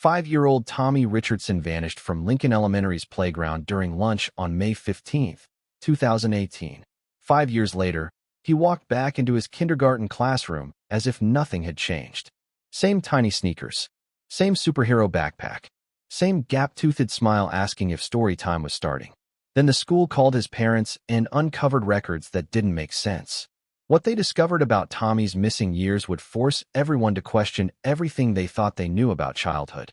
5-year-old Tommy Richardson vanished from Lincoln Elementary's playground during lunch on May 15, 2018. 5 years later, he walked back into his kindergarten classroom as if nothing had changed. Same tiny sneakers, same superhero backpack, same gap-toothed smile asking if story time was starting. Then the school called his parents and uncovered records that didn't make sense. What they discovered about Tommy's missing years would force everyone to question everything they thought they knew about childhood.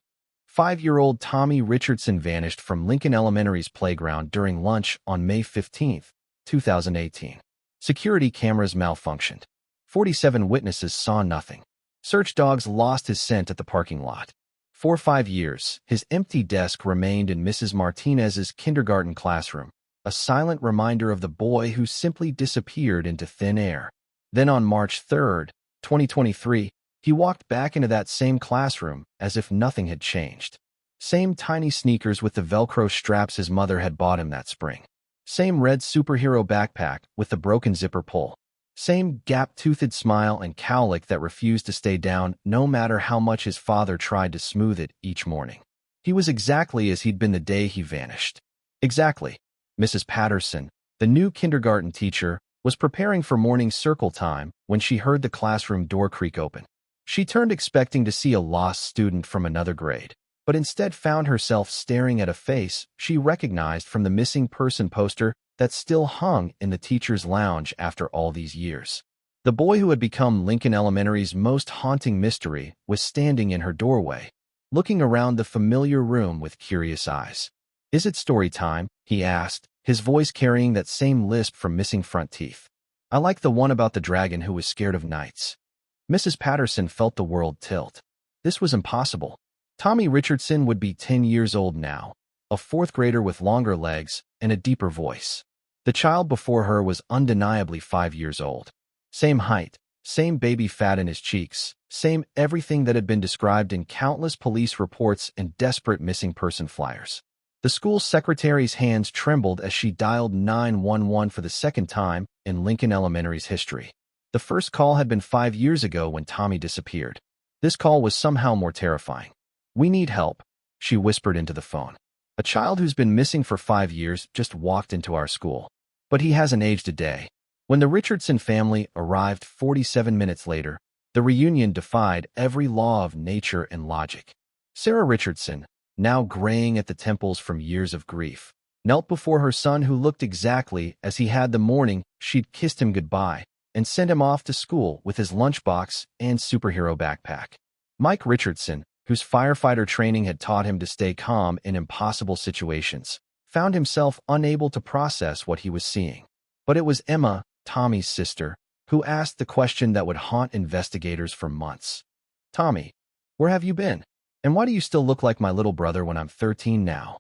5-year-old Tommy Richardson vanished from Lincoln Elementary's playground during lunch on May 15, 2018. Security cameras malfunctioned. 47 witnesses saw nothing. Search dogs lost his scent at the parking lot. For 5 years, his empty desk remained in Mrs. Martinez's kindergarten classroom, a silent reminder of the boy who simply disappeared into thin air. Then on March 3, 2023, he walked back into that same classroom as if nothing had changed. Same tiny sneakers with the Velcro straps his mother had bought him that spring. Same red superhero backpack with the broken zipper pull. Same gap-toothed smile and cowlick that refused to stay down no matter how much his father tried to smooth it each morning. He was exactly as he'd been the day he vanished. Exactly. Mrs. Patterson, the new kindergarten teacher, was preparing for morning circle time when she heard the classroom door creak open. She turned expecting to see a lost student from another grade, but instead found herself staring at a face she recognized from the missing person poster that still hung in the teacher's lounge after all these years. The boy who had become Lincoln Elementary's most haunting mystery was standing in her doorway, looking around the familiar room with curious eyes. "Is it story time?" he asked, his voice carrying that same lisp from missing front teeth. "I like the one about the dragon who was scared of knights." Mrs. Patterson felt the world tilt. This was impossible. Tommy Richardson would be 10 years old now, a fourth grader with longer legs and a deeper voice. The child before her was undeniably 5 years old. Same height, same baby fat in his cheeks, same everything that had been described in countless police reports and desperate missing person flyers. The school secretary's hands trembled as she dialed 911 for the second time in Lincoln Elementary's history. The first call had been 5 years ago when Tommy disappeared. This call was somehow more terrifying. "We need help," she whispered into the phone. "A child who's been missing for 5 years just walked into our school. But he hasn't aged a day." When the Richardson family arrived 47 minutes later, the reunion defied every law of nature and logic. Sarah Richardson, now graying at the temples from years of grief, knelt before her son who looked exactly as he had the morning she'd kissed him goodbye and sent him off to school with his lunchbox and superhero backpack. Mike Richardson, whose firefighter training had taught him to stay calm in impossible situations, found himself unable to process what he was seeing. But it was Emma, Tommy's sister, who asked the question that would haunt investigators for months. "Tommy, where have you been? And why do you still look like my little brother when I'm 13 now?"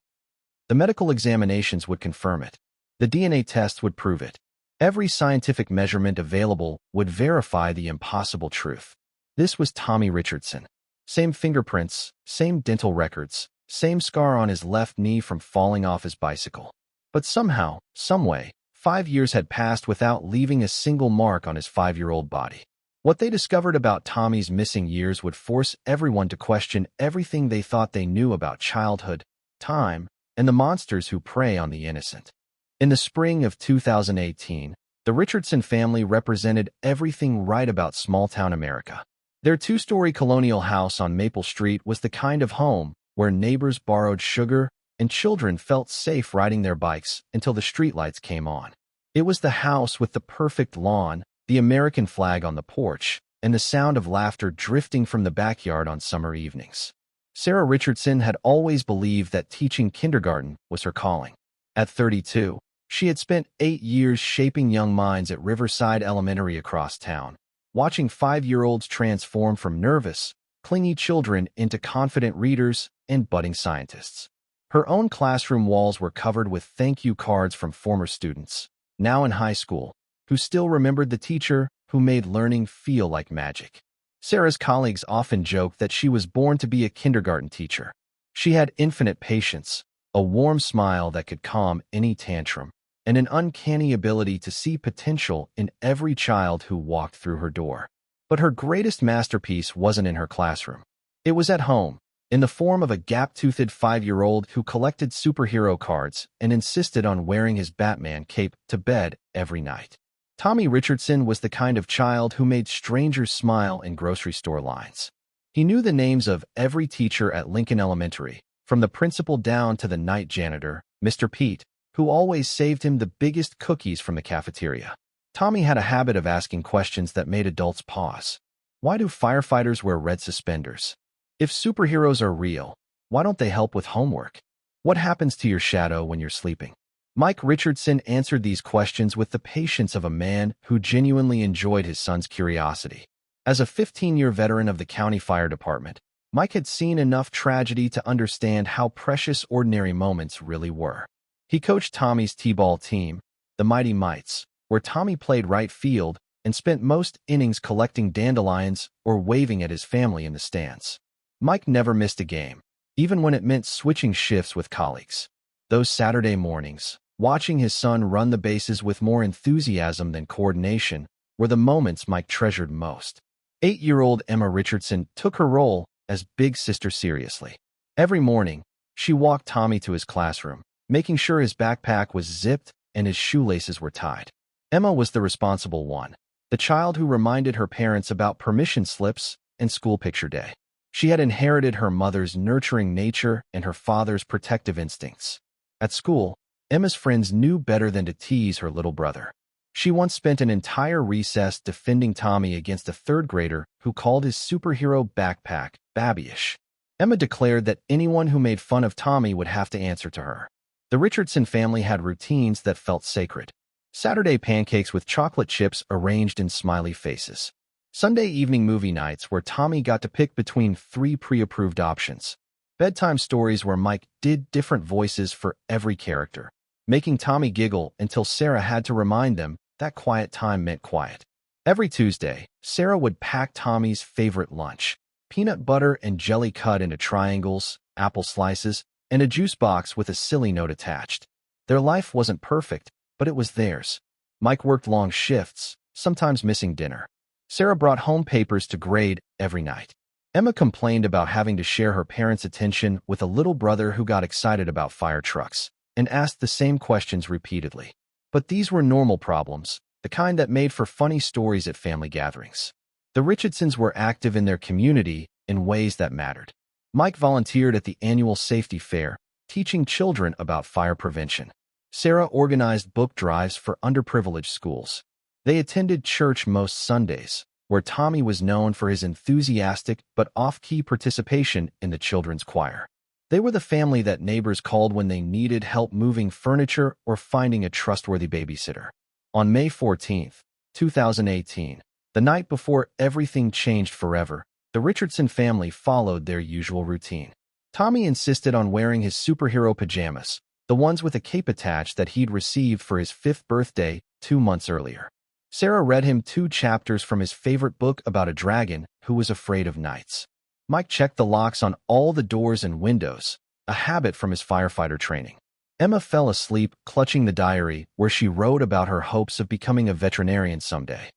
The medical examinations would confirm it. The DNA test would prove it. Every scientific measurement available would verify the impossible truth. This was Tommy Richardson. Same fingerprints, same dental records, same scar on his left knee from falling off his bicycle. But somehow, someway, 5 years had passed without leaving a single mark on his 5-year-old body. What they discovered about Tommy's missing years would force everyone to question everything they thought they knew about childhood, time, and the monsters who prey on the innocent. In the spring of 2018, the Richardson family represented everything right about small-town America. Their 2-story colonial house on Maple Street was the kind of home where neighbors borrowed sugar and children felt safe riding their bikes until the streetlights came on. It was the house with the perfect lawn, the American flag on the porch, and the sound of laughter drifting from the backyard on summer evenings. Sarah Richardson had always believed that teaching kindergarten was her calling. At 32, she had spent 8 years shaping young minds at Riverside Elementary across town, watching 5-year-olds transform from nervous, clingy children into confident readers and budding scientists. Her own classroom walls were covered with thank you cards from former students, now in high school, who still remembered the teacher who made learning feel like magic. Sarah's colleagues often joked that she was born to be a kindergarten teacher. She had infinite patience, a warm smile that could calm any tantrum, and an uncanny ability to see potential in every child who walked through her door. But her greatest masterpiece wasn't in her classroom. It was at home, in the form of a gap-toothed 5-year-old who collected superhero cards and insisted on wearing his Batman cape to bed every night. Tommy Richardson was the kind of child who made strangers smile in grocery store lines. He knew the names of every teacher at Lincoln Elementary, from the principal down to the night janitor, Mr. Pete, who always saved him the biggest cookies from the cafeteria. Tommy had a habit of asking questions that made adults pause. Why do firefighters wear red suspenders? If superheroes are real, why don't they help with homework? What happens to your shadow when you're sleeping? Mike Richardson answered these questions with the patience of a man who genuinely enjoyed his son's curiosity. As a 15-year veteran of the county fire department, Mike had seen enough tragedy to understand how precious ordinary moments really were. He coached Tommy's T-ball team, the Mighty Mites, where Tommy played right field and spent most innings collecting dandelions or waving at his family in the stands. Mike never missed a game, even when it meant switching shifts with colleagues. Those Saturday mornings, watching his son run the bases with more enthusiasm than coordination, were the moments Mike treasured most. 8-year-old Emma Richardson took her role as big sister seriously. Every morning, she walked Tommy to his classroom, making sure his backpack was zipped and his shoelaces were tied. Emma was the responsible one, the child who reminded her parents about permission slips and school picture day. She had inherited her mother's nurturing nature and her father's protective instincts. At school, Emma's friends knew better than to tease her little brother. She once spent an entire recess defending Tommy against a third grader who called his superhero backpack babyish. Emma declared that anyone who made fun of Tommy would have to answer to her. The Richardson family had routines that felt sacred. Saturday pancakes with chocolate chips arranged in smiley faces. Sunday evening movie nights where Tommy got to pick between 3 pre-approved options. Bedtime stories where Mike did different voices for every character, making Tommy giggle until Sarah had to remind them that quiet time meant quiet. Every Tuesday, Sarah would pack Tommy's favorite lunch, peanut butter and jelly cut into triangles, apple slices, and a juice box with a silly note attached. Their life wasn't perfect, but it was theirs. Mike worked long shifts, sometimes missing dinner. Sarah brought home papers to grade every night. Emma complained about having to share her parents' attention with a little brother who got excited about fire trucks and asked the same questions repeatedly. But these were normal problems, the kind that made for funny stories at family gatherings. The Richardsons were active in their community in ways that mattered. Mike volunteered at the annual safety fair, teaching children about fire prevention. Sarah organized book drives for underprivileged schools. They attended church most Sundays, where Tommy was known for his enthusiastic but off-key participation in the children's choir. They were the family that neighbors called when they needed help moving furniture or finding a trustworthy babysitter. On May 14, 2018, the night before everything changed forever, the Richardson family followed their usual routine. Tommy insisted on wearing his superhero pajamas, the ones with a cape attached that he'd received for his 5th birthday 2 months earlier. Sarah read him 2 chapters from his favorite book about a dragon who was afraid of nights. Mike checked the locks on all the doors and windows, a habit from his firefighter training. Emma fell asleep clutching the diary where she wrote about her hopes of becoming a veterinarian someday.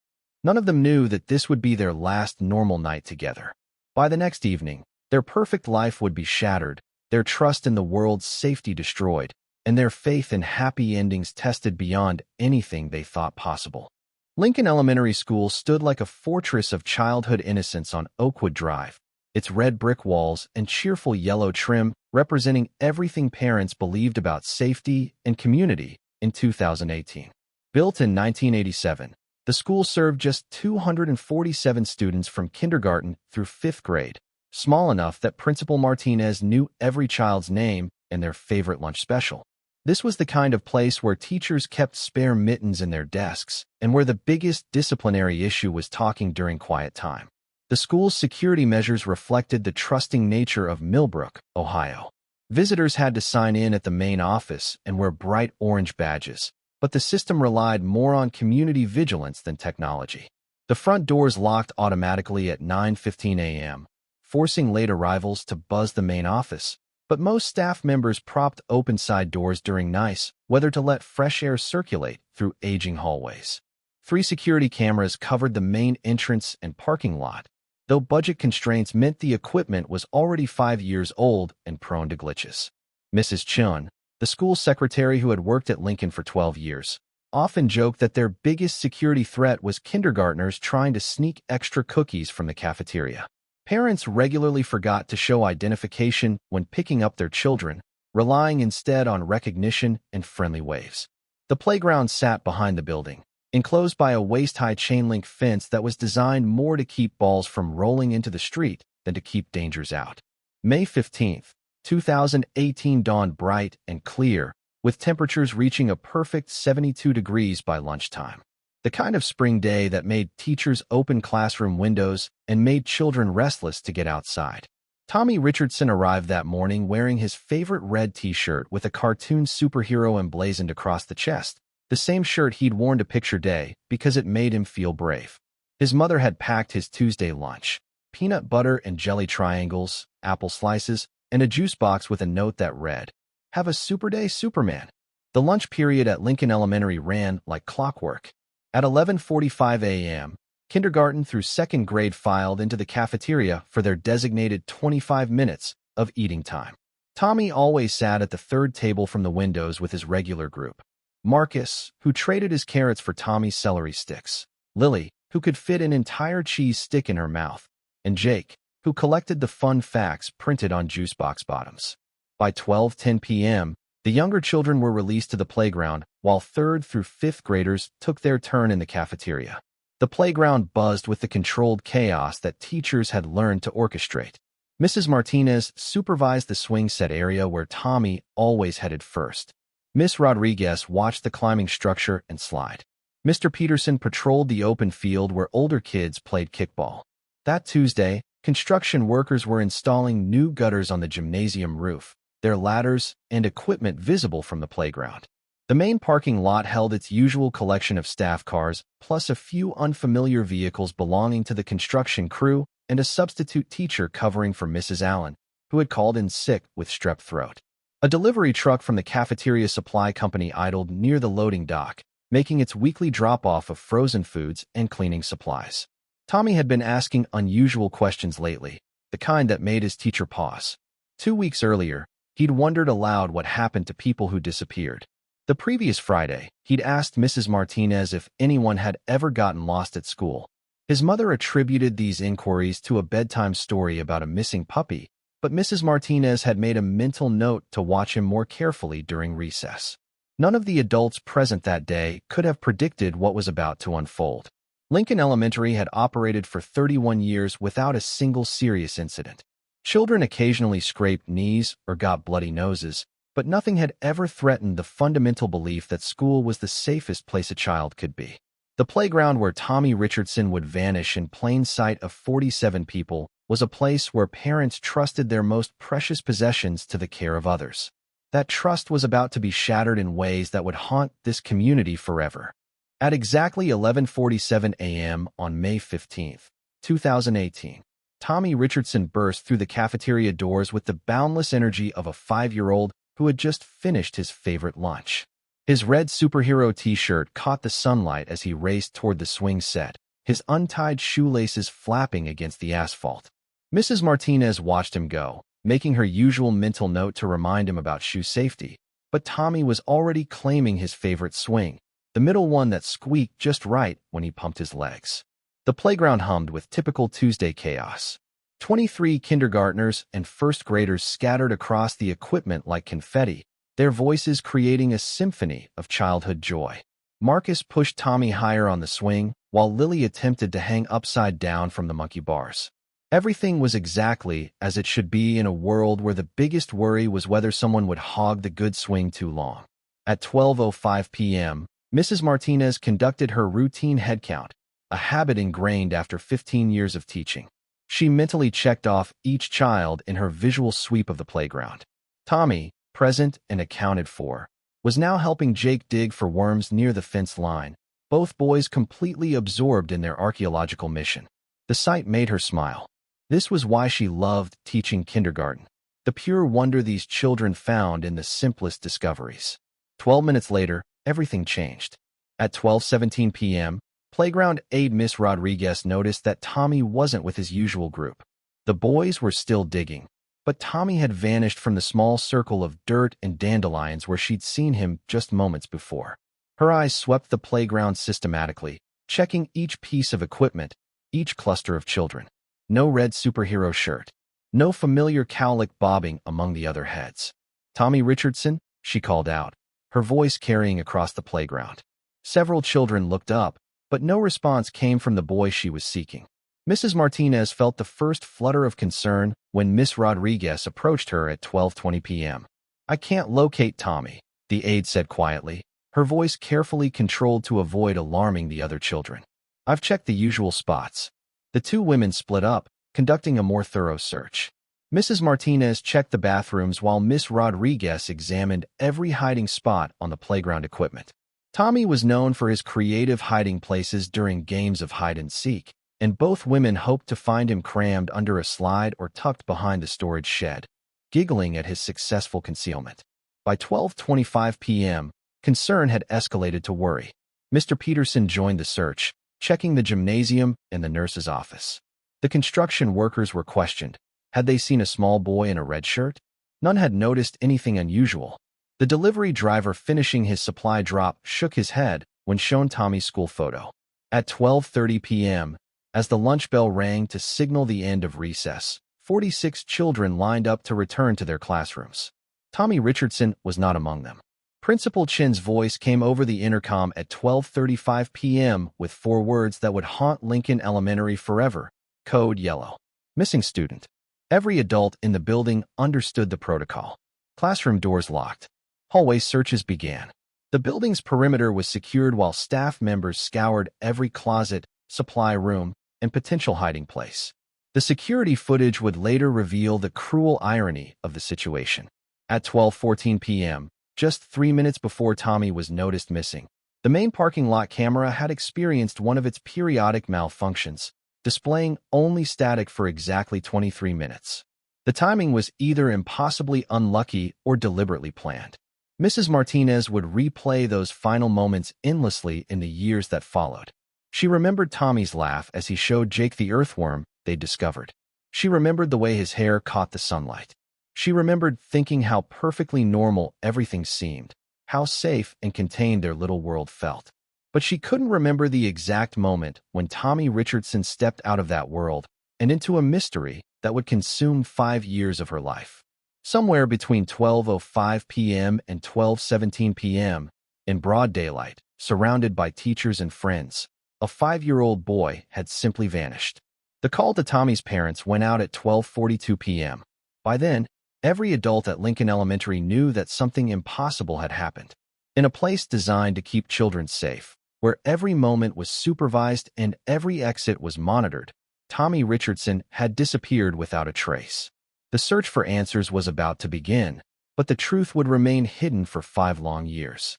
None of them knew that this would be their last normal night together. By the next evening, their perfect life would be shattered, their trust in the world's safety destroyed, and their faith in happy endings tested beyond anything they thought possible. Lincoln Elementary School stood like a fortress of childhood innocence on Oakwood Drive, its red brick walls and cheerful yellow trim representing everything parents believed about safety and community in 2018. Built in 1987, the school served just 247 students from kindergarten through 5th grade, small enough that Principal Martinez knew every child's name and their favorite lunch special. This was the kind of place where teachers kept spare mittens in their desks and where the biggest disciplinary issue was talking during quiet time. The school's security measures reflected the trusting nature of Millbrook, Ohio. Visitors had to sign in at the main office and wear bright orange badges, but the system relied more on community vigilance than technology. The front doors locked automatically at 9:15 a.m., forcing late arrivals to buzz the main office, but most staff members propped open side doors during nice weather to let fresh air circulate through aging hallways. 3 security cameras covered the main entrance and parking lot, though budget constraints meant the equipment was already 5 years old and prone to glitches. Mrs. Chun, the school secretary who had worked at Lincoln for 12 years, often joked that their biggest security threat was kindergartners trying to sneak extra cookies from the cafeteria. Parents regularly forgot to show identification when picking up their children, relying instead on recognition and friendly waves. The playground sat behind the building, enclosed by a waist-high chain-link fence that was designed more to keep balls from rolling into the street than to keep dangers out. May 15, 2018 dawned bright and clear, with temperatures reaching a perfect 72 degrees by lunchtime. The kind of spring day that made teachers open classroom windows and made children restless to get outside. Tommy Richardson arrived that morning wearing his favorite red t-shirt with a cartoon superhero emblazoned across the chest, the same shirt he'd worn to picture day because it made him feel brave. His mother had packed his Tuesday lunch: peanut butter and jelly triangles, apple slices, and a juice box with a note that read, "Have a super day, Superman." The lunch period at Lincoln Elementary ran like clockwork. At 11:45 a.m., kindergarten through second grade filed into the cafeteria for their designated 25 minutes of eating time. Tommy always sat at the third table from the windows with his regular group: Marcus, who traded his carrots for Tommy's celery sticks; Lily, who could fit an entire cheese stick in her mouth; and Jake, who collected the fun facts printed on juice box bottoms. By 12:10 p.m., the younger children were released to the playground, while 3rd through 5th graders took their turn in the cafeteria. The playground buzzed with the controlled chaos that teachers had learned to orchestrate. Mrs. Martinez supervised the swing set area where Tommy always headed first. Miss Rodriguez watched the climbing structure and slide. Mr. Peterson patrolled the open field where older kids played kickball. That Tuesday, construction workers were installing new gutters on the gymnasium roof, their ladders and equipment visible from the playground. The main parking lot held its usual collection of staff cars, plus a few unfamiliar vehicles belonging to the construction crew and a substitute teacher covering for Mrs. Allen, who had called in sick with strep throat. A delivery truck from the cafeteria supply company idled near the loading dock, making its weekly drop-off of frozen foods and cleaning supplies. Tommy had been asking unusual questions lately, the kind that made his teacher pause. 2 weeks earlier, he'd wondered aloud what happened to people who disappeared. The previous Friday, he'd asked Mrs. Martinez if anyone had ever gotten lost at school. His mother attributed these inquiries to a bedtime story about a missing puppy, but Mrs. Martinez had made a mental note to watch him more carefully during recess. None of the adults present that day could have predicted what was about to unfold. Lincoln Elementary had operated for 31 years without a single serious incident. Children occasionally scraped knees or got bloody noses, but nothing had ever threatened the fundamental belief that school was the safest place a child could be. The playground where Tommy Richardson would vanish in plain sight of 47 people was a place where parents trusted their most precious possessions to the care of others. That trust was about to be shattered in ways that would haunt this community forever. At exactly 11:47 a.m. on May 15, 2018, Tommy Richardson burst through the cafeteria doors with the boundless energy of a 5-year-old who had just finished his favorite lunch. His red superhero t-shirt caught the sunlight as he raced toward the swing set, his untied shoelaces flapping against the asphalt. Mrs. Martinez watched him go, making her usual mental note to remind him about shoe safety, but Tommy was already claiming his favorite swing, the middle one that squeaked just right when he pumped his legs. The playground hummed with typical Tuesday chaos. 23 kindergartners and first graders scattered across the equipment like confetti, their voices creating a symphony of childhood joy. Marcus pushed Tommy higher on the swing, while Lily attempted to hang upside down from the monkey bars. Everything was exactly as it should be in a world where the biggest worry was whether someone would hog the good swing too long. At 12:05 p.m., Mrs. Martinez conducted her routine head count, a habit ingrained after 15 years of teaching. She mentally checked off each child in her visual sweep of the playground. Tommy, present and accounted for, was now helping Jake dig for worms near the fence line, both boys completely absorbed in their archaeological mission. The sight made her smile. This was why she loved teaching kindergarten, the pure wonder these children found in the simplest discoveries. 12 minutes later, everything changed. At 12:17 p.m., Playground aide Miss Rodriguez noticed that Tommy wasn't with his usual group. The boys were still digging, but Tommy had vanished from the small circle of dirt and dandelions where she'd seen him just moments before. Her eyes swept the playground systematically, checking each piece of equipment, each cluster of children. No red superhero shirt. No familiar cowlick bobbing among the other heads. "Tommy Richardson," she called out, her voice carrying across the playground. Several children looked up, but no response came from the boy she was seeking. Mrs. Martinez felt the first flutter of concern when Miss Rodriguez approached her at 12:20 p.m. "I can't locate Tommy," the aide said quietly, her voice carefully controlled to avoid alarming the other children. "I've checked the usual spots." The two women split up, conducting a more thorough search. Mrs. Martinez checked the bathrooms while Miss Rodriguez examined every hiding spot on the playground equipment. Tommy was known for his creative hiding places during games of hide-and-seek, and both women hoped to find him crammed under a slide or tucked behind the storage shed, giggling at his successful concealment. By 12:25 p.m., concern had escalated to worry. Mr. Peterson joined the search, checking the gymnasium and the nurse's office. The construction workers were questioned. Had they seen a small boy in a red shirt? None had noticed anything unusual. The delivery driver finishing his supply drop shook his head when shown Tommy's school photo. At 12:30 p.m., as the lunch bell rang to signal the end of recess, 46 children lined up to return to their classrooms. Tommy Richardson was not among them. Principal Chin's voice came over the intercom at 12:35 p.m. with 4 words that would haunt Lincoln Elementary forever. Code yellow. Missing student. Every adult in the building understood the protocol. Classroom doors locked. Hallway searches began. The building's perimeter was secured while staff members scoured every closet, supply room, and potential hiding place. The security footage would later reveal the cruel irony of the situation. At 12:14 p.m., just 3 minutes before Tommy was noticed missing, the main parking lot camera had experienced one of its periodic malfunctions, displaying only static for exactly 23 minutes. The timing was either impossibly unlucky or deliberately planned. Mrs. Martinez would replay those final moments endlessly in the years that followed. She remembered Tommy's laugh as he showed Jake the earthworm they'd discovered. She remembered the way his hair caught the sunlight. She remembered thinking how perfectly normal everything seemed, how safe and contained their little world felt. But she couldn't remember the exact moment when Tommy Richardson stepped out of that world and into a mystery that would consume 5 years of her life. Somewhere between 12:05 p.m. and 12:17 p.m., in broad daylight, surrounded by teachers and friends, a 5-year-old boy had simply vanished. The call to Tommy's parents went out at 12:42 p.m. By then, every adult at Lincoln Elementary knew that something impossible had happened. In a place designed to keep children safe, where every moment was supervised and every exit was monitored, Tommy Richardson had disappeared without a trace. The search for answers was about to begin, but the truth would remain hidden for 5 long years.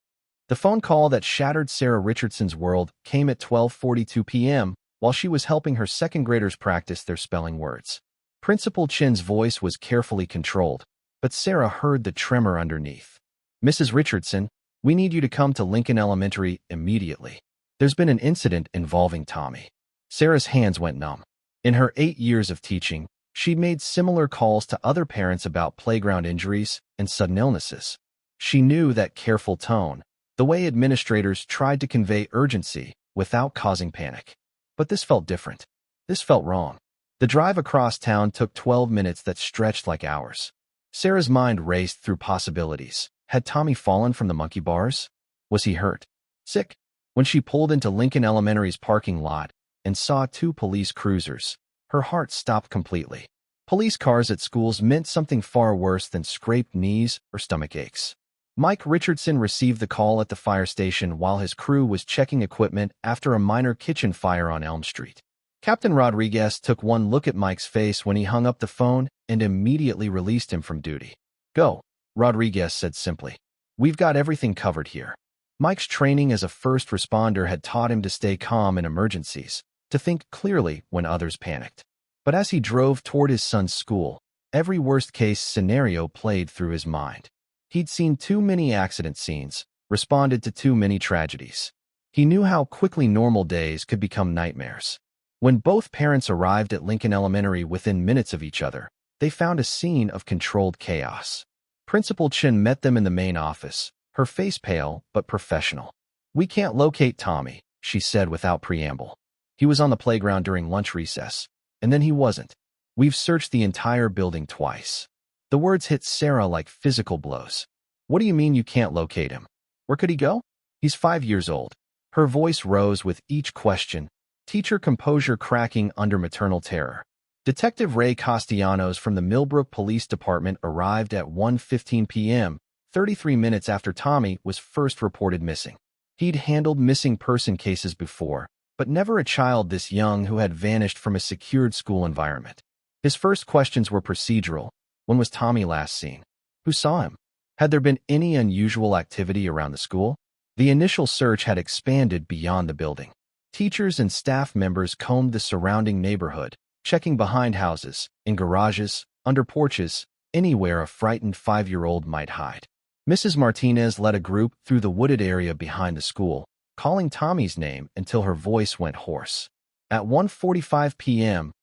The phone call that shattered Sarah Richardson's world came at 12:42 p.m. while she was helping her second graders practice their spelling words. Principal Chin's voice was carefully controlled, but Sarah heard the tremor underneath. "Mrs. Richardson, we need you to come to Lincoln Elementary immediately. There's been an incident involving Tommy." Sarah's hands went numb. In her 8 years of teaching, she'd made similar calls to other parents about playground injuries and sudden illnesses. She knew that careful tone, the way administrators tried to convey urgency without causing panic. But this felt different. This felt wrong. The drive across town took 12 minutes that stretched like hours. Sarah's mind raced through possibilities. Had Tommy fallen from the monkey bars? Was he hurt? Sick? When she pulled into Lincoln Elementary's parking lot and saw 2 police cruisers, her heart stopped completely. Police cars at schools meant something far worse than scraped knees or stomach aches. Mike Richardson received the call at the fire station while his crew was checking equipment after a minor kitchen fire on Elm Street. Captain Rodriguez took one look at Mike's face when he hung up the phone and immediately released him from duty. "Go," Rodriguez said simply. "We've got everything covered here." Mike's training as a first responder had taught him to stay calm in emergencies, to think clearly when others panicked. But as he drove toward his son's school, every worst-case scenario played through his mind. He'd seen too many accident scenes, responded to too many tragedies. He knew how quickly normal days could become nightmares. When both parents arrived at Lincoln Elementary within minutes of each other, they found a scene of controlled chaos. Principal Chin met them in the main office, her face pale but professional. "We can't locate Tommy," she said without preamble. "He was on the playground during lunch recess, and then he wasn't. We've searched the entire building twice." The words hit Sarah like physical blows. "What do you mean you can't locate him? Where could he go? He's 5 years old." Her voice rose with each question, teacher composure cracking under maternal terror. Detective Ray Castellanos from the Millbrook Police Department arrived at 1:15 p.m., 33 minutes after Tommy was first reported missing. He'd handled missing person cases before, but never a child this young who had vanished from a secured school environment. His first questions were procedural. When was Tommy last seen? Who saw him? Had there been any unusual activity around the school? The initial search had expanded beyond the building. Teachers and staff members combed the surrounding neighborhood, checking behind houses, in garages, under porches, anywhere a frightened 5-year-old might hide. Mrs. Martinez led a group through the wooded area behind the school, calling Tommy's name until her voice went hoarse. At 1:45 p.m.,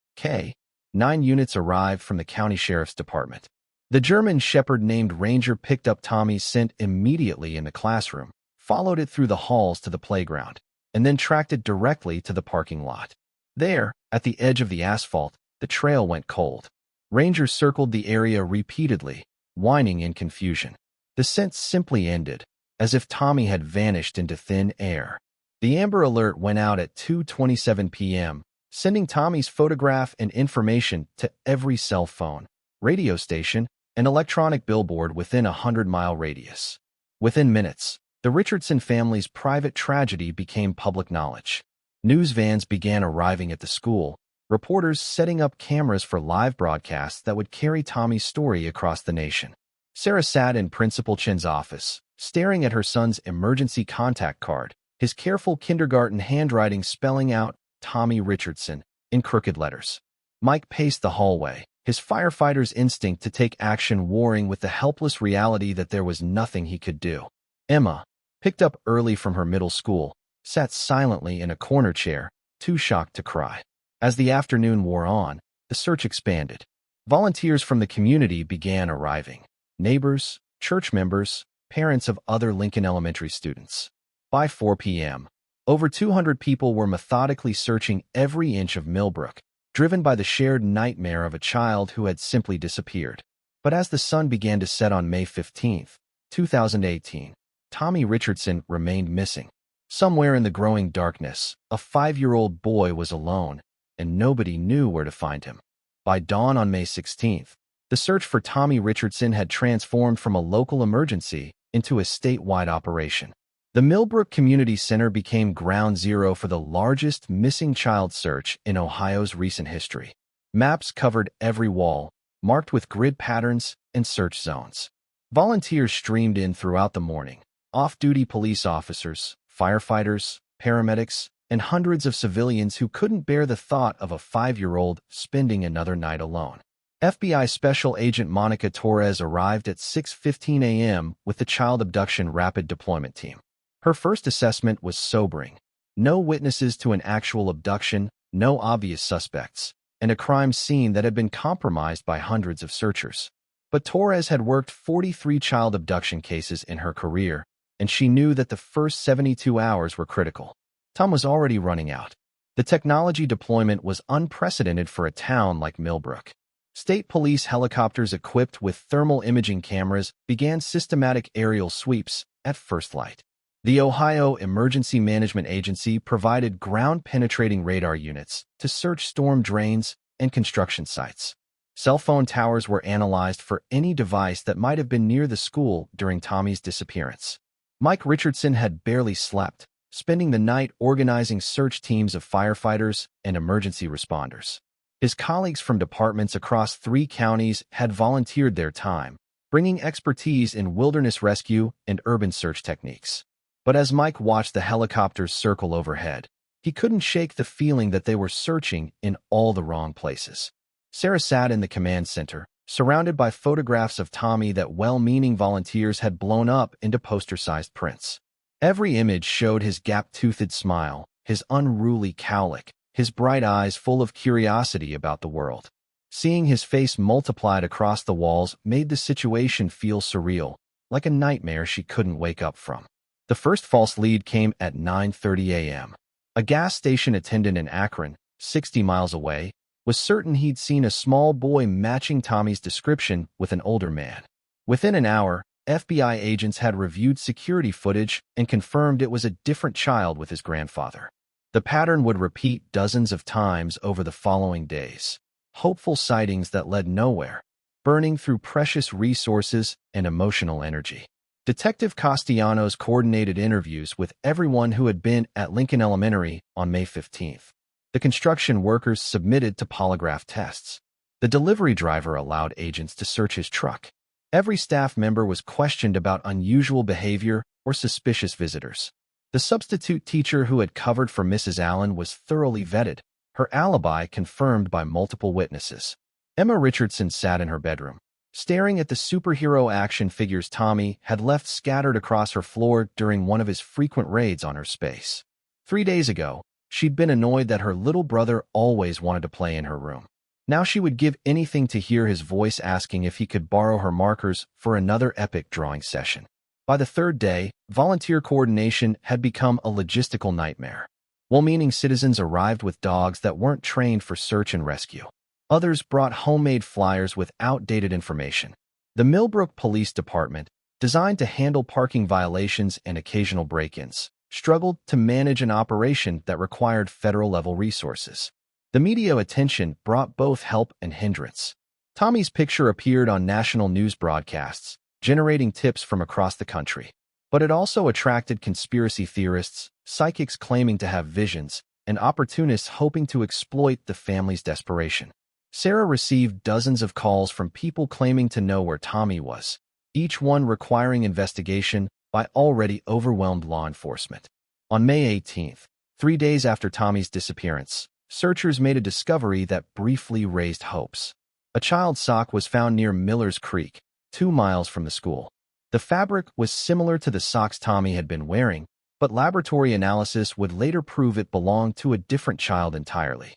9 units arrived from the county sheriff's department. The German shepherd named Ranger picked up Tommy's scent immediately in the classroom, followed it through the halls to the playground, and then tracked it directly to the parking lot. There, at the edge of the asphalt, the trail went cold. Ranger circled the area repeatedly, whining in confusion. The scent simply ended, as if Tommy had vanished into thin air. The Amber Alert went out at 2:27 p.m., sending Tommy's photograph and information to every cell phone, radio station, and electronic billboard within a 100-mile radius. Within minutes, the Richardson family's private tragedy became public knowledge. News vans began arriving at the school, reporters setting up cameras for live broadcasts that would carry Tommy's story across the nation. Sarah sat in Principal Chin's office, staring at her son's emergency contact card, his careful kindergarten handwriting spelling out Tommy Richardson in crooked letters. Mike paced the hallway, his firefighter's instinct to take action warring with the helpless reality that there was nothing he could do. Emma, picked up early from her middle school, sat silently in a corner chair, too shocked to cry. As the afternoon wore on, the search expanded. Volunteers from the community began arriving. Neighbors, church members, parents of other Lincoln Elementary students. By 4 p.m., over 200 people were methodically searching every inch of Millbrook, driven by the shared nightmare of a child who had simply disappeared. But as the sun began to set on May 15, 2018, Tommy Richardson remained missing. Somewhere in the growing darkness, a 5-year-old boy was alone, and nobody knew where to find him. By dawn on May 16th, the search for Tommy Richardson had transformed from a local emergency into a statewide operation. The Millbrook Community Center became ground zero for the largest missing child search in Ohio's recent history. Maps covered every wall, marked with grid patterns and search zones. Volunteers streamed in throughout the morning. Off-duty police officers, firefighters, paramedics, and hundreds of civilians who couldn't bear the thought of a 5-year-old spending another night alone. FBI Special Agent Monica Torres arrived at 6:15 a.m. with the Child Abduction Rapid Deployment Team. Her first assessment was sobering. No witnesses to an actual abduction, no obvious suspects, and a crime scene that had been compromised by hundreds of searchers. But Torres had worked 43 child abduction cases in her career, and she knew that the first 72 hours were critical. Time was already running out. The technology deployment was unprecedented for a town like Millbrook. State police helicopters equipped with thermal imaging cameras began systematic aerial sweeps at first light. The Ohio Emergency Management Agency provided ground-penetrating radar units to search storm drains and construction sites. Cell phone towers were analyzed for any device that might have been near the school during Tommy's disappearance. Mike Richardson had barely slept, spending the night organizing search teams of firefighters and emergency responders. His colleagues from departments across 3 counties had volunteered their time, bringing expertise in wilderness rescue and urban search techniques. But as Mike watched the helicopters circle overhead, he couldn't shake the feeling that they were searching in all the wrong places. Sarah sat in the command center, surrounded by photographs of Tommy that well-meaning volunteers had blown up into poster-sized prints. Every image showed his gap-toothed smile, his unruly cowlick, his bright eyes full of curiosity about the world. Seeing his face multiplied across the walls made the situation feel surreal, like a nightmare she couldn't wake up from. The first false lead came at 9:30 a.m. A gas station attendant in Akron, 60 miles away, was certain he'd seen a small boy matching Tommy's description with an older man. Within an hour, FBI agents had reviewed security footage and confirmed it was a different child with his grandfather. The pattern would repeat dozens of times over the following days. Hopeful sightings that led nowhere, burning through precious resources and emotional energy. Detective Castellanos coordinated interviews with everyone who had been at Lincoln Elementary on May 15th. The construction workers submitted to polygraph tests. The delivery driver allowed agents to search his truck. Every staff member was questioned about unusual behavior or suspicious visitors. The substitute teacher who had covered for Mrs. Allen was thoroughly vetted, her alibi confirmed by multiple witnesses. Emma Richardson sat in her bedroom, staring at the superhero action figures Tommy had left scattered across her floor during one of his frequent raids on her space. 3 days ago, she'd been annoyed that her little brother always wanted to play in her room. Now she would give anything to hear his voice asking if he could borrow her markers for another epic drawing session. By the third day, volunteer coordination had become a logistical nightmare. Well-meaning citizens arrived with dogs that weren't trained for search and rescue. Others brought homemade flyers with outdated information. The Millbrook Police Department, designed to handle parking violations and occasional break-ins, struggled to manage an operation that required federal-level resources. The media attention brought both help and hindrance. Tommy's picture appeared on national news broadcasts, generating tips from across the country. But it also attracted conspiracy theorists, psychics claiming to have visions, and opportunists hoping to exploit the family's desperation. Sarah received dozens of calls from people claiming to know where Tommy was, each one requiring investigation by already overwhelmed law enforcement. On May 18th, 3 days after Tommy's disappearance, searchers made a discovery that briefly raised hopes. A child's sock was found near Miller's Creek, 2 miles from the school. The fabric was similar to the socks Tommy had been wearing, but laboratory analysis would later prove it belonged to a different child entirely.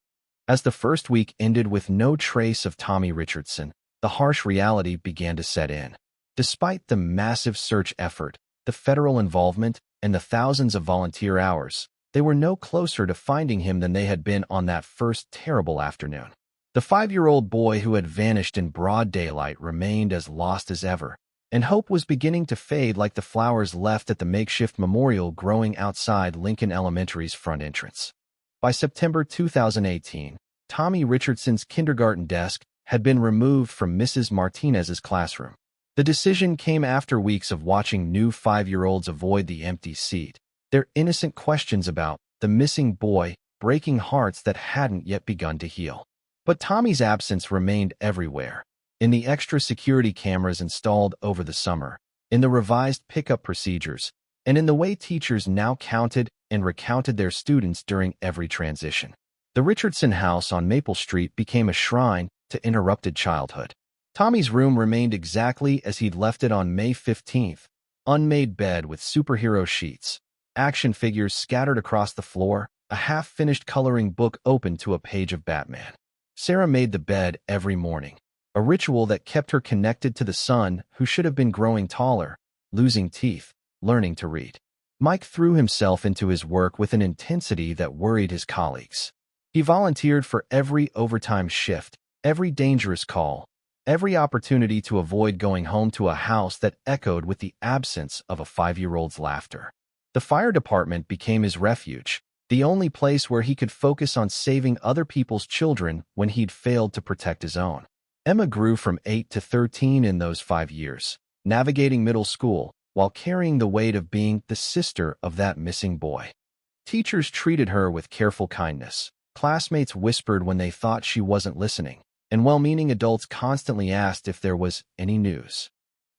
As the first week ended with no trace of Tommy Richardson, the harsh reality began to set in. Despite the massive search effort, the federal involvement, and the thousands of volunteer hours, they were no closer to finding him than they had been on that first terrible afternoon. The 5-year-old boy who had vanished in broad daylight remained as lost as ever, and hope was beginning to fade like the flowers left at the makeshift memorial growing outside Lincoln Elementary's front entrance. By September 2018, Tommy Richardson's kindergarten desk had been removed from Mrs. Martinez's classroom. The decision came after weeks of watching new 5-year-olds avoid the empty seat, their innocent questions about the missing boy breaking hearts that hadn't yet begun to heal. But Tommy's absence remained everywhere, in the extra security cameras installed over the summer, in the revised pickup procedures, and in the way teachers now counted and recounted their students during every transition. The Richardson house on Maple Street became a shrine to interrupted childhood. Tommy's room remained exactly as he'd left it on May 15th, unmade bed with superhero sheets, action figures scattered across the floor, a half-finished coloring book open to a page of Batman. Sarah made the bed every morning, a ritual that kept her connected to the son who should have been growing taller, losing teeth, learning to read. Mike threw himself into his work with an intensity that worried his colleagues. He volunteered for every overtime shift, every dangerous call, every opportunity to avoid going home to a house that echoed with the absence of a 5-year-old's laughter. The fire department became his refuge, the only place where he could focus on saving other people's children when he'd failed to protect his own. Emma grew from 8 to 13 in those 5 years, navigating middle school while carrying the weight of being the sister of that missing boy. Teachers treated her with careful kindness. Classmates whispered when they thought she wasn't listening, and well-meaning adults constantly asked if there was any news.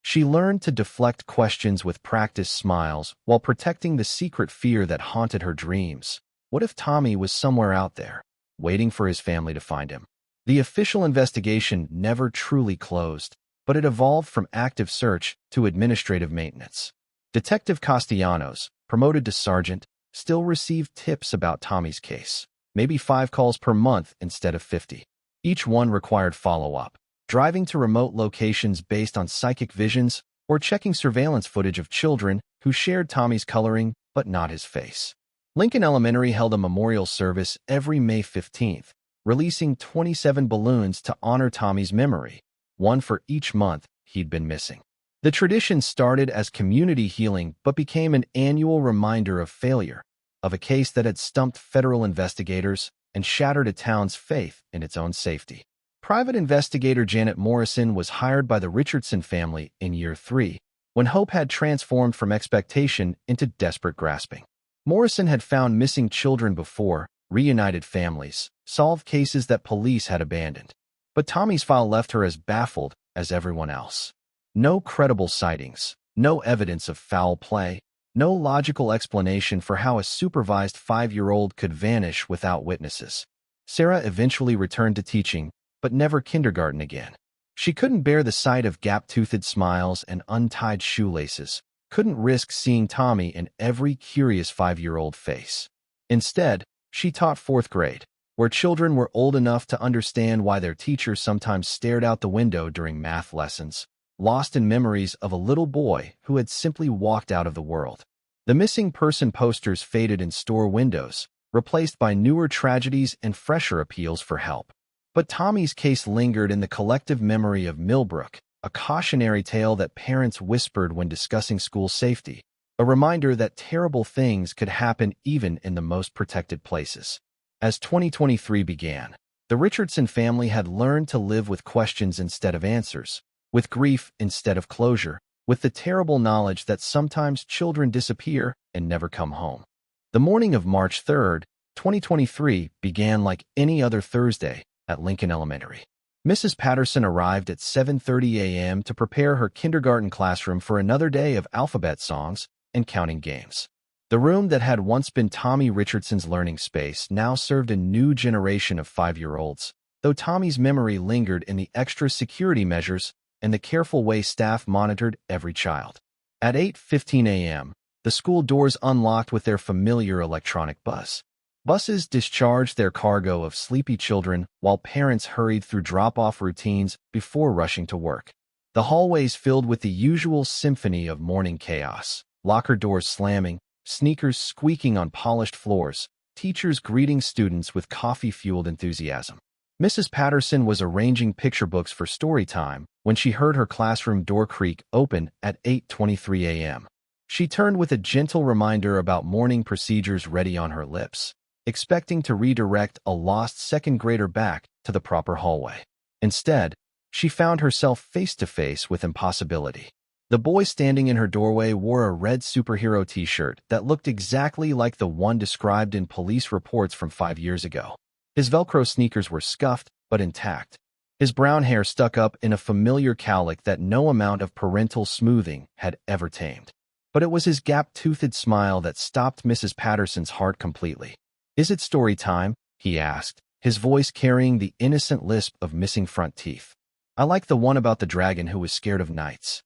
She learned to deflect questions with practiced smiles while protecting the secret fear that haunted her dreams. What if Tommy was somewhere out there, waiting for his family to find him? The official investigation never truly closed, but it evolved from active search to administrative maintenance. Detective Castellanos, promoted to sergeant, still received tips about Tommy's case. Maybe 5 calls per month instead of 50. Each one required follow-up, driving to remote locations based on psychic visions or checking surveillance footage of children who shared Tommy's coloring but not his face. Lincoln Elementary held a memorial service every May 15th, releasing 27 balloons to honor Tommy's memory, one for each month he'd been missing. The tradition started as community healing but became an annual reminder of failure, of a case that had stumped federal investigators and shattered a town's faith in its own safety. Private investigator Janet Morrison was hired by the Richardson family in year 3, when hope had transformed from expectation into desperate grasping. Morrison had found missing children before, reunited families, solved cases that police had abandoned. But Tommy's file left her as baffled as everyone else. No credible sightings, no evidence of foul play, no logical explanation for how a supervised 5-year-old could vanish without witnesses. Sarah eventually returned to teaching, but never kindergarten again. She couldn't bear the sight of gap-toothed smiles and untied shoelaces, couldn't risk seeing Tommy in every curious 5-year-old face. Instead, she taught 4th grade, where children were old enough to understand why their teachers sometimes stared out the window during math lessons, lost in memories of a little boy who had simply walked out of the world. The missing person posters faded in store windows, replaced by newer tragedies and fresher appeals for help. But Tommy's case lingered in the collective memory of Millbrook, a cautionary tale that parents whispered when discussing school safety, a reminder that terrible things could happen even in the most protected places. As 2023 began, the Richardson family had learned to live with questions instead of answers, with grief instead of closure, with the terrible knowledge that sometimes children disappear and never come home. The morning of March 3, 2023 began like any other Thursday at Lincoln Elementary. Mrs. Patterson arrived at 7:30 a.m. to prepare her kindergarten classroom for another day of alphabet songs and counting games. The room that had once been Tommy Richardson's learning space now served a new generation of 5-year-olds, though Tommy's memory lingered in the extra security measures and the careful way staff monitored every child. At 8:15 a.m., the school doors unlocked with their familiar electronic buzz. Buses discharged their cargo of sleepy children while parents hurried through drop-off routines before rushing to work. The hallways filled with the usual symphony of morning chaos, locker doors slamming, sneakers squeaking on polished floors, teachers greeting students with coffee-fueled enthusiasm. Mrs. Patterson was arranging picture books for story time when she heard her classroom door creak open at 8:23 a.m. She turned with a gentle reminder about morning procedures ready on her lips, expecting to redirect a lost second grader back to the proper hallway. Instead, she found herself face-to-face with impossibility. The boy standing in her doorway wore a red superhero t-shirt that looked exactly like the one described in police reports from 5 years ago. His Velcro sneakers were scuffed but intact. His brown hair stuck up in a familiar cowlick that no amount of parental smoothing had ever tamed. But it was his gap-toothed smile that stopped Mrs. Patterson's heart completely. "Is it story time?" he asked, his voice carrying the innocent lisp of missing front teeth. "I like the one about the dragon who was scared of knights."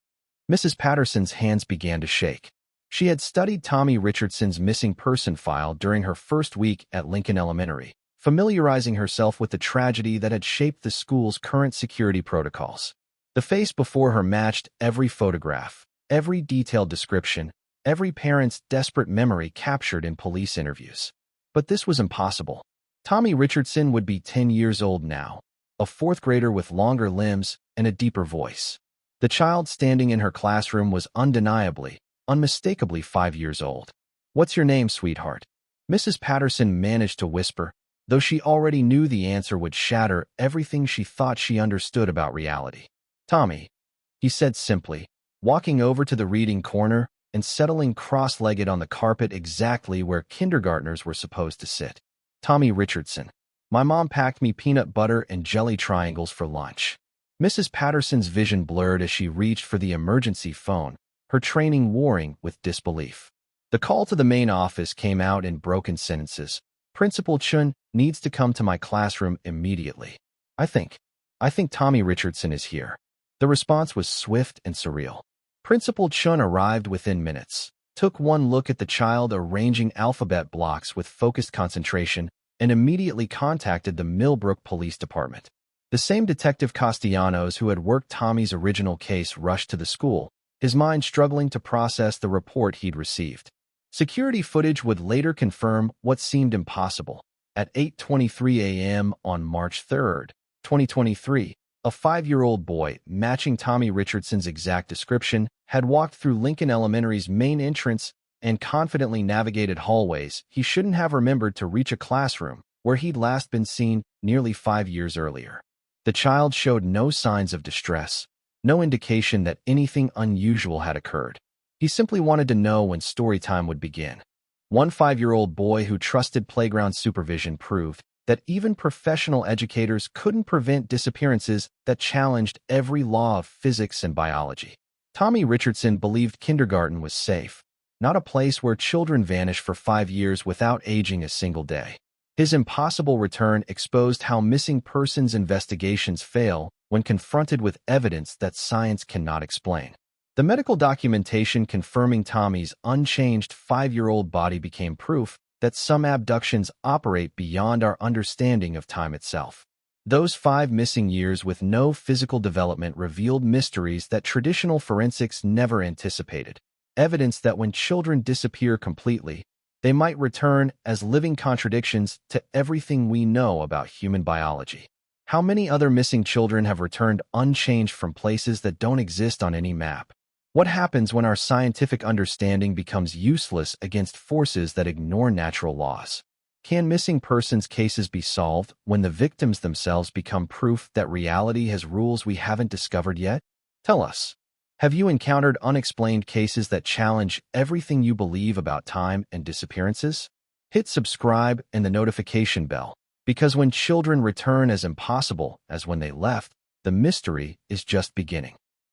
Mrs. Patterson's hands began to shake. She had studied Tommy Richardson's missing person file during her first week at Lincoln Elementary, familiarizing herself with the tragedy that had shaped the school's current security protocols. The face before her matched every photograph, every detailed description, every parent's desperate memory captured in police interviews. But this was impossible. Tommy Richardson would be 10 years old now, a 4th grader with longer limbs and a deeper voice. The child standing in her classroom was undeniably, unmistakably 5 years old. "What's your name, sweetheart?" Mrs. Patterson managed to whisper, though she already knew the answer would shatter everything she thought she understood about reality. "Tommy," he said simply, walking over to the reading corner and settling cross-legged on the carpet exactly where kindergartners were supposed to sit. "Tommy Richardson. My mom packed me peanut butter and jelly triangles for lunch." Mrs. Patterson's vision blurred as she reached for the emergency phone, her training warring with disbelief. The call to the main office came out in broken sentences. "Principal Chun needs to come to my classroom immediately. I think Tommy Richardson is here." The response was swift and surreal. Principal Chun arrived within minutes, took one look at the child arranging alphabet blocks with focused concentration, and immediately contacted the Millbrook Police Department. The same Detective Castellanos who had worked Tommy's original case rushed to the school, his mind struggling to process the report he'd received. Security footage would later confirm what seemed impossible. At 8:23 a.m. on March 3, 2023, a 5-year-old boy, matching Tommy Richardson's exact description, had walked through Lincoln Elementary's main entrance and confidently navigated hallways he shouldn't have remembered to reach a classroom where he'd last been seen nearly 5 years earlier. The child showed no signs of distress, no indication that anything unusual had occurred. He simply wanted to know when story time would begin. One 5-year-old boy who trusted playground supervision proved that even professional educators couldn't prevent disappearances that challenged every law of physics and biology. Tommy Richardson believed kindergarten was safe, not a place where children vanish for 5 years without aging a single day. His impossible return exposed how missing persons investigations fail when confronted with evidence that science cannot explain. The medical documentation confirming Tommy's unchanged 5-year-old body became proof that some abductions operate beyond our understanding of time itself. Those 5 missing years with no physical development revealed mysteries that traditional forensics never anticipated. Evidence that when children disappear completely, they might return as living contradictions to everything we know about human biology. How many other missing children have returned unchanged from places that don't exist on any map? What happens when our scientific understanding becomes useless against forces that ignore natural laws? Can missing persons cases be solved when the victims themselves become proof that reality has rules we haven't discovered yet? Tell us. Have you encountered unexplained cases that challenge everything you believe about time and disappearances? Hit subscribe and the notification bell, because when children return as impossible as when they left, the mystery is just beginning.